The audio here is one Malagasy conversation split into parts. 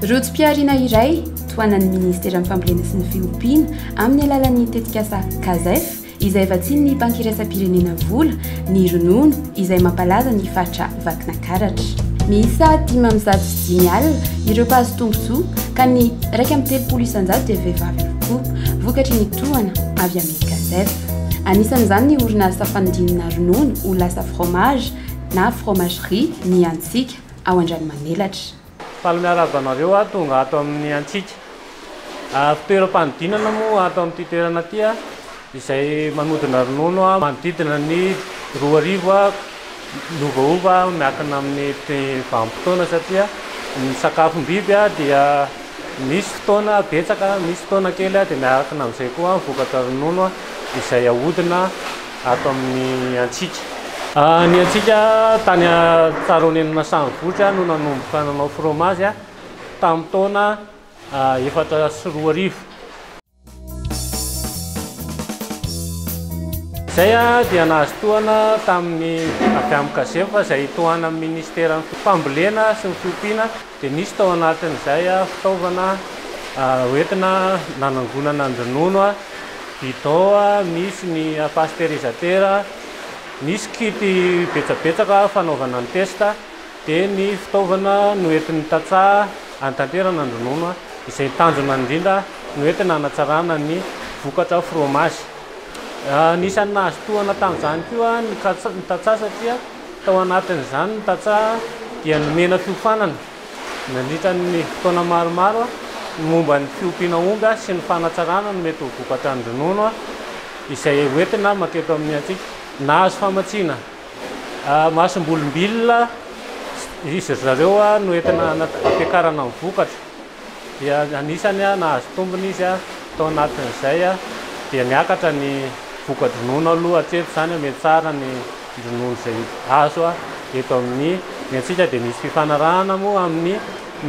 Rotim-piarina iray toanan'ny ministera fambolena sy ny fiompiana amin'ny alalan'ny tetikasa CASEF izay vatsian'ny banky iraisam-pirenena vola ny ronono izay mampalaza ny faritra vakina karatra. Miisa 505 alina ireo mpahazo tombontsoa ka ny 1.3 dia vehivavy avokoa vokatry ny toana avy amin'ny CASEF. Anisan'izany ny orinasa fanodinana ronono ho lasa fromage na fromagerie ny Antsika ao Andranomanelatra. Palmiarabanareo tonga ato amin'ny Antsika. Fitoeram-panodinana moa ato amin'ity toerana ity izay manodina ronono manodidina ny 2,000 novaova miankina amin'ny vanim-potoana satria ny sakafom-biby dia misy fotoana betsaka, misy fotoana kely dia miankina amin'izay koa vokatra ronono izay ahodina ato amin'ny Antsika. Ny Antsika tany Tsaronenina Samivotra no nanomboka nanao fromage tamin'ny taona 4,2 Izay dia nahazo tohana tamin'ny avy amin'ny CASEF izay tohana amin'ny ministera fambolena sy ny fiompiana dia nisy tao anatin'izay fitaovana hoentina nanangonana ny ronono, bidon, misy ny pasteurisateur, misy kity betsabetsaka fanaovana ny testa, dia ny fitaovana noentin'ny tatsaha anatanterana ny ronono izay tanjona indrindra noentina hanatsarana ny vokatra fromage. Nisan'ny nahazo tohana tamin'izany koa ny tatsaha satria tao anatin'izany ny tatsaha dia nomena fiofanana nandritra ny fotoana maromaro momba ny fiompiana omby sy ny fanatsarana no mety ho vokatra ny ronono izay hoentina maketo amin'ny Antsika. Nahazo famatsiana masombolombilona izy zareo no entina ampiakarana ny vokatra dia anisany nahazo tombony izy tao anatin'izay dia miakatra ny vokatra ronono aloha hatreto izany mety tsara ny ronono izay azo eto amin'ny Antsika dia misy fifanarahana moa amin'ny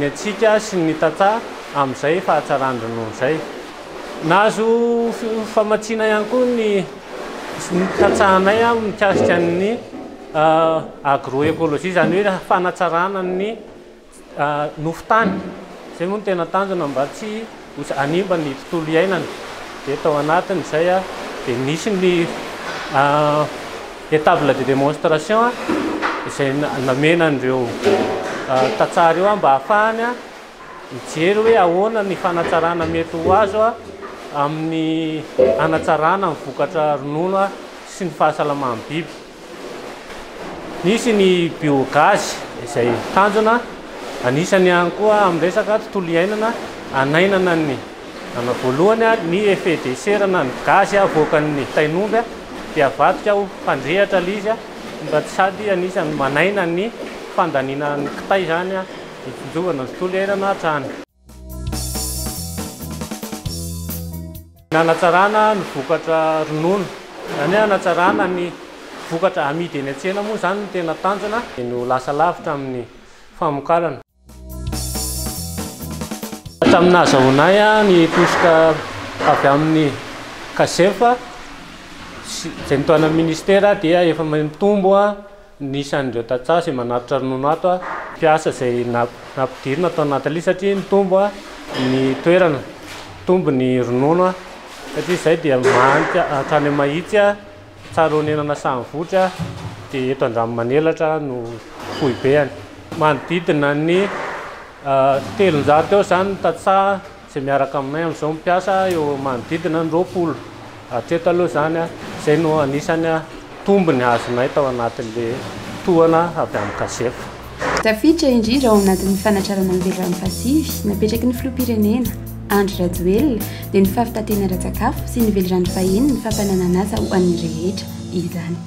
Antsika sy ny tatsaha amin'izay fahatsarany ronono izay. Nahazo famatsiana ihany koa ny tatsahanay mikasika ny agroecologie izany hoe fanatsarana ny nofotany. Izay moa no tena tanjona mba tsy hanimba ny tontolo iainana. Dia tao anatin'izay dia nisy ny table de démonstration izay namena an'ireo tatsaha ireo mba ahafahany mijery hoe ahoana ny fanatsarana mety ho azo amin'ny hanatsarana ny vokatra ronono sy ny fahasalaman'ny biby. Nisy ny biogaz izay tanjona anisany ihany koa amin'ny resaka tontolo iainana hanainana ny voalohany ny effet de serre na ny gaz avoakan'ny tain'omby dia avadika ho fandrehatra izy mba sady anisany manaina ny fandaniana ny kitay izany hitonjovana ny tontolo iainana hatrany. Hanatsarana ny vokatra ronono izany hanatsarana ny vokatra amidy eny an-tsena moa izany no tena tanjona no lasa lavitra amin'ny famokarana. Hatramin'ny nahazahoanay ny tosoka avy amin'ny CASEF izay nitoana ministera dia efa mitombo nisan'ireo tatsaha izay manatitra ronono ato mpiasa izay nampidirina tao anatin'ilay satria nitombo ny toerana, tombo ny ronono satria izay dia mahanty hatrany mahitsy Tsaronenana Samivotra dia eto Andranomanelatra no foibeny. Manodidina ny 700 eo izany ny tatsaha izay miaraka aminay amin'izao mipiasa eo manodidina ny 20. Hatreto aloha izany izay no anisany tombony azonay tao anatin'ilay tohana avy amin'ny CASEF. Tafiditra indrindra ao anatin'ny fanatrarana ny velona pasify napetraky ny filoham-pirenena Andry Rajoelina dia ny fahafitatena ara-tsakafo sy ny velorano fahiny ny fampananana asa ho an'ny rehetra izany.